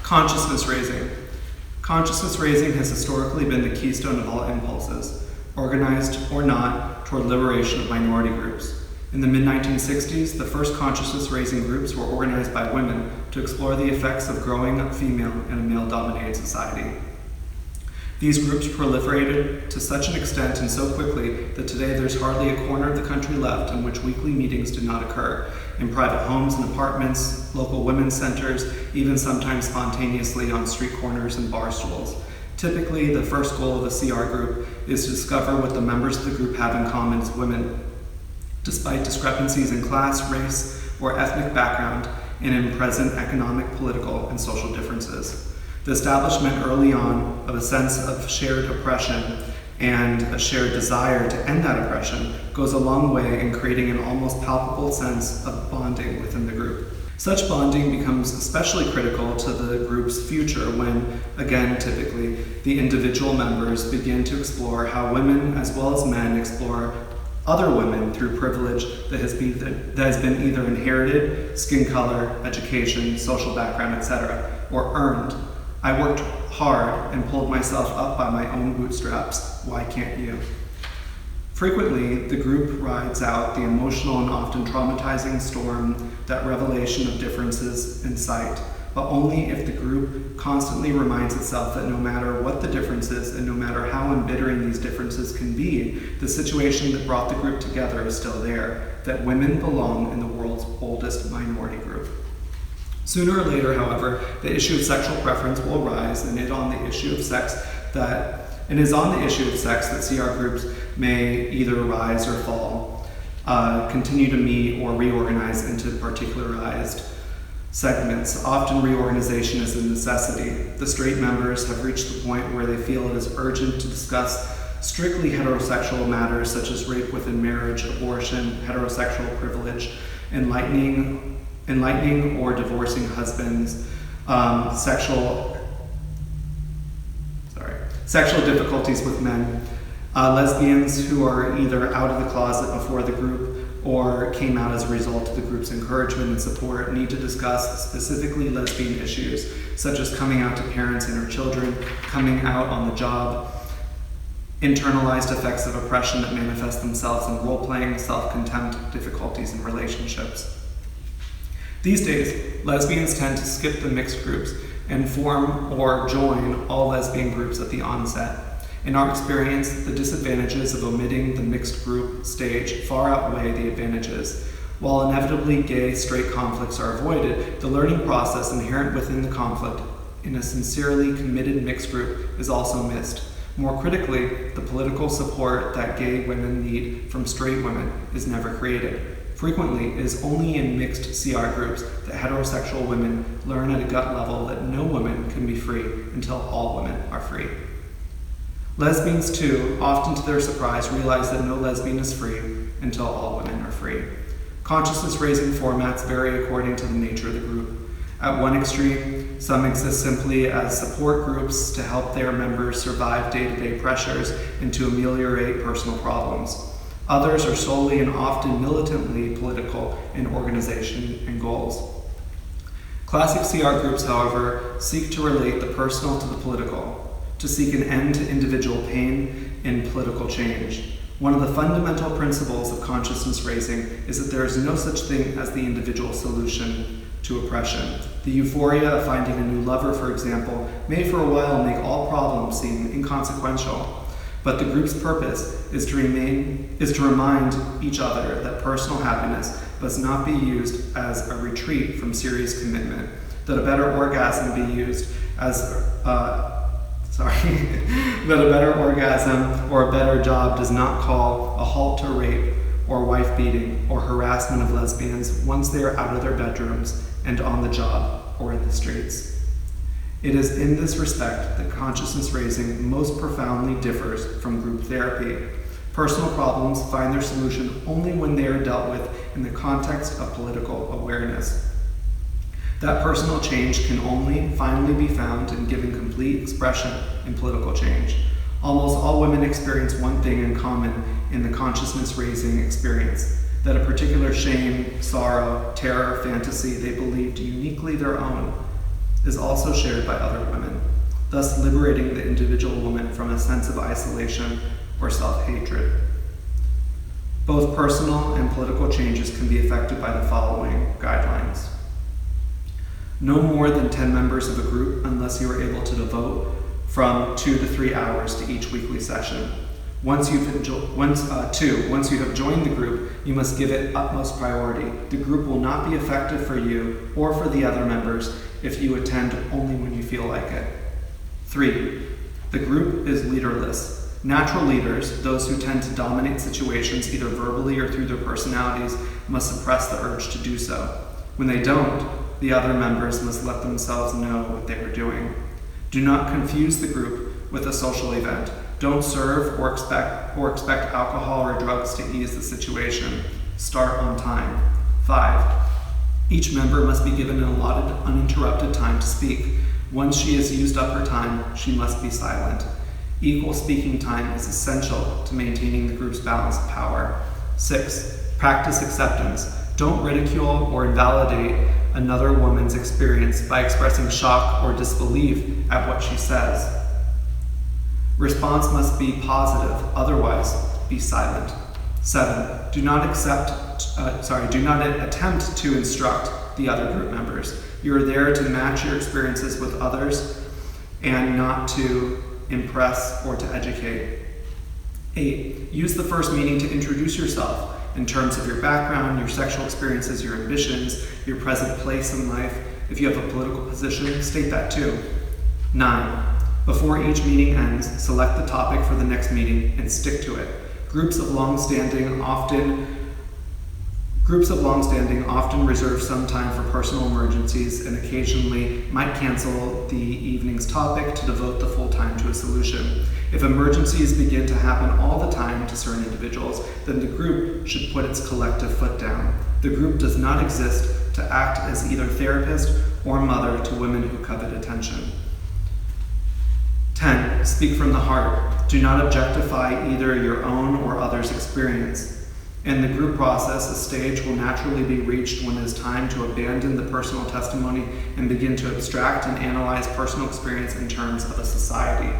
Consciousness raising. Consciousness raising has historically been the keystone of all impulses, organized or not, toward liberation of minority groups. In the mid-1960s, the first consciousness raising groups were organized by women to explore the effects of growing up female in a male-dominated society. These groups proliferated to such an extent and so quickly that today there's hardly a corner of the country left in which weekly meetings do not occur, in private homes and apartments, local women's centers, even sometimes spontaneously on street corners and bar stools. Typically, the first goal of a CR group is to discover what the members of the group have in common as women, despite discrepancies in class, race, or ethnic background, and in present economic, political, and social differences. The establishment early on of a sense of shared oppression and a shared desire to end that oppression goes a long way in creating an almost palpable sense of bonding within the group. Such bonding becomes especially critical to the group's future when, again, typically, the individual members begin to explore how women as well as men explore other women through privilege that has been either inherited, skin color, education, social background, etc., or earned. I worked hard and pulled myself up by my own bootstraps. Why can't you? Frequently, the group rides out the emotional and often traumatizing storm that revelation of differences in sight, but only if the group constantly reminds itself that no matter what the differences and no matter how embittering these differences can be, the situation that brought the group together is still there, that women belong in the world's oldest minority group. Sooner or later, however, the issue of sexual preference will arise, and is on the issue of sex that CR groups may either rise or fall, continue to meet or reorganize into particularized segments. Often reorganization is a necessity. The straight members have reached the point where they feel it is urgent to discuss strictly heterosexual matters such as rape within marriage, abortion, heterosexual privilege, enlightening or divorcing husbands, sexual difficulties with men, lesbians who are either out of the closet before the group or came out as a result of the group's encouragement and support need to discuss specifically lesbian issues, such as coming out to parents and their children, coming out on the job, internalized effects of oppression that manifest themselves in role-playing, self-contempt, difficulties in relationships. These days, lesbians tend to skip the mixed groups and form or join all lesbian groups at the onset. In our experience, the disadvantages of omitting the mixed group stage far outweigh the advantages. While inevitably gay-straight conflicts are avoided, the learning process inherent within the conflict in a sincerely committed mixed group is also missed. More critically, the political support that gay women need from straight women is never created. Frequently, it is only in mixed CR groups that heterosexual women learn at a gut level that no woman can be free until all women are free. Lesbians, too, often to their surprise, realize that no lesbian is free until all women are free. Consciousness-raising formats vary according to the nature of the group. At one extreme, some exist simply as support groups to help their members survive day-to-day pressures and to ameliorate personal problems. Others are solely and often militantly political in organization and goals. Classic CR groups, however, seek to relate the personal to the political, to seek an end to individual pain and political change. One of the fundamental principles of consciousness raising is that there is no such thing as the individual solution to oppression. The euphoria of finding a new lover, for example, may for a while make all problems seem inconsequential. But the group's purpose is to remind each other that personal happiness must not be used as a retreat from serious commitment, that a better orgasm or a better job does not call a halt to rape or wife beating or harassment of lesbians once they are out of their bedrooms and on the job or in the streets. It is in this respect that consciousness raising most profoundly differs from group therapy. Personal problems find their solution only when they are dealt with in the context of political awareness. That personal change can only finally be found in giving complete expression in political change. Almost all women experience one thing in common in the consciousness-raising experience, that a particular shame, sorrow, terror, fantasy they believed uniquely their own is also shared by other women, thus liberating the individual woman from a sense of isolation or self-hatred. Both personal and political changes can be affected by the following guidelines. No more than 10 members of a group unless you are able to devote from 2 to 3 hours to each weekly session. Once you have joined the group, you must give it utmost priority. The group will not be effective for you or for the other members if you attend only when you feel like it. 3. The group is leaderless. Natural leaders, those who tend to dominate situations either verbally or through their personalities, must suppress the urge to do so. When they don't, the other members must let themselves know what they are doing. Do not confuse the group with a social event. Don't serve or expect alcohol or drugs to ease the situation. Start on time. 5. Each member must be given an allotted, uninterrupted time to speak. Once she has used up her time, she must be silent. Equal speaking time is essential to maintaining the group's balance of power. 6. Practice acceptance. Don't ridicule or invalidate another woman's experience by expressing shock or disbelief at what she says. Response must be positive, otherwise be silent. 7. Do not attempt to instruct the other group members. You are there to match your experiences with others and not to impress or to educate. 8. Use the first meeting to introduce yourself in terms of your background, your sexual experiences, your ambitions, your present place in life. If you have a political position, state that too. 9. Before each meeting ends, select the topic for the next meeting and stick to it. Groups of long-standing often reserve some time for personal emergencies and occasionally might cancel the evening's topic to devote the full time to a solution. If emergencies begin to happen all the time to certain individuals, then the group should put its collective foot down. The group does not exist to act as either therapist or mother to women who covet attention. 10. Speak from the heart. Do not objectify either your own or others' experience. In the group process, a stage will naturally be reached when it is time to abandon the personal testimony and begin to abstract and analyze personal experience in terms of a society.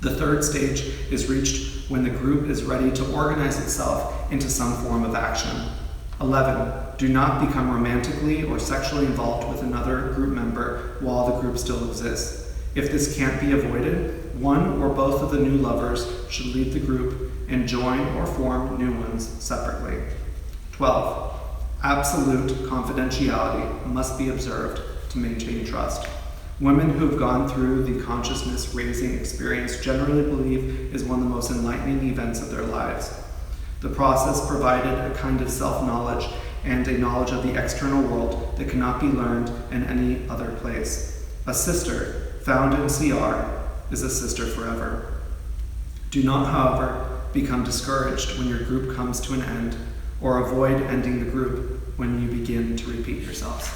The third stage is reached when the group is ready to organize itself into some form of action. 11. Do not become romantically or sexually involved with another group member while the group still exists. If this can't be avoided, one or both of the new lovers should leave the group and join or form new ones separately. 12. Absolute confidentiality must be observed to maintain trust. Women who have gone through the consciousness-raising experience generally believe is one of the most enlightening events of their lives. The process provided a kind of self-knowledge and a knowledge of the external world that cannot be learned in any other place. A sister found in CR is a sister forever. Do not, however, become discouraged when your group comes to an end, or avoid ending the group when you begin to repeat yourselves.